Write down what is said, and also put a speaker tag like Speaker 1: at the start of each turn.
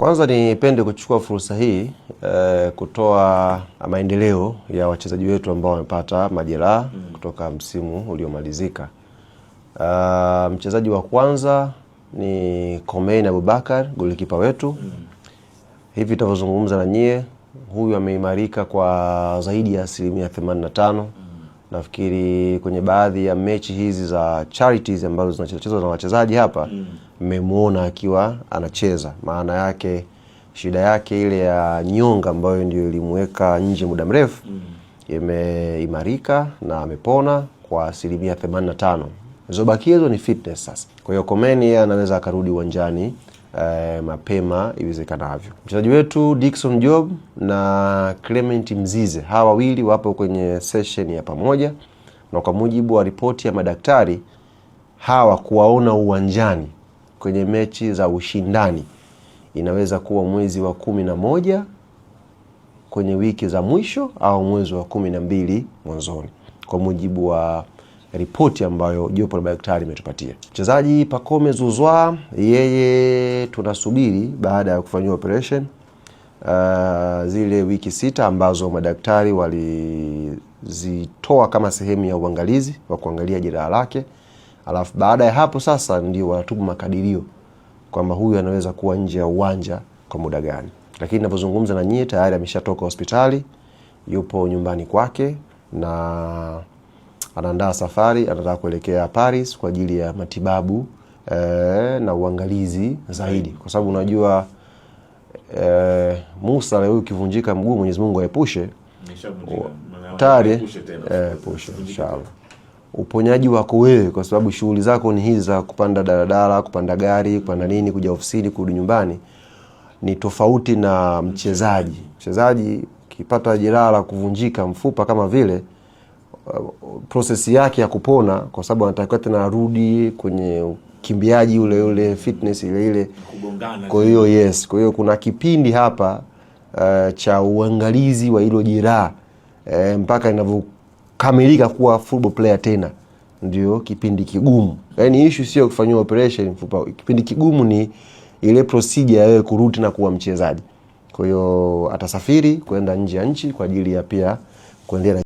Speaker 1: Kwanza nipende kuchukua fursa hii kutoa maendeleo ya wachezaji wetu ambao wamepata majeraha kutoka msimu uliomalizika. Mchezaji wa kwanza ni Komeini Abubakar, golikipa wetu. Hivi tunavyozungumza na nyie, huyu ameimarika kwa zaidi ya 85%. Nafikiri kwenye baadhi ya mechi hizi za charities ambazo zinachezwa na wachezaji hapa, mmemuona akiwa anacheza. Maana yake shida yake ile ya nyonga ambayo ndio ilimweka nje muda mrefu imeimarika na amepona kwa 85%. Zobaki hizo ni fitness sasa. Kwa hiyo Komeini anaweza akarudi uwanjani mapema iwezekanavyo. Mchezaji wetu Dickson Job na Clement Mzize, hawa wawili wapo kwenye session ya pamoja, na kwa mujibu wa ripoti ya madaktari, hawa kuwaona uwanjani kwenye mechi za ushindani inaweza kuwa mwezi wa 11 kwenye wiki za mwisho au mwezi wa 12 mwanzoni, kwa mujibu wa ripoti ambayo jopo la madaktari imetupatia. Mchezaji Pacome Zouzoua, yeye tunasubiri baada ya kufanywa operation zile wiki 6 ambazo madaktari walizitoa kama sehemu ya uangalizi wa kuangalia jeraha lake. Alafu baada ya hapo sasa ndio wanatupa makadirio kwamba huyu anaweza kuwa nje ya uwanja kwa muda gani. Lakini ninapozungumza na nyie tayari ameshatoka hospitali, yupo nyumbani kwake na anaandaa safari, anataka kuelekea Paris kwa ajili ya matibabu na uangalizi zaidi, kwa sababu unajua Musa leo ukivunjika mguu, Mwenyezi Mungu aepushe, tayari epushe inshallah. Uponyaji wako wewe, kwa sababu shughuli zako ni hizi za kupanda daladala, kupanda gari, kupanda nini, kuja ofisini, kurudi nyumbani, ni tofauti na mchezaji. Mchezaji kipata jeraha la kuvunjika mfupa kama vile, process yake ya kupona, kwa sababu anatakiwa tena arudi kwenye ukimbiaji ule fitness ile. Kwa hiyo kwa hiyo kuna kipindi hapa cha uangalizi wa hilo jeraha mpaka inavyokamilika kuwa football player tena, ndio kipindi kigumu. Yaani issue sio kufanywa operation mfupa, kipindi kigumu ni ile procedure ya wewe kurudi na kuwa mchezaji. Kwa hiyo atasafiri kwenda nje ya nchi kwa ajili ya pia kuendelea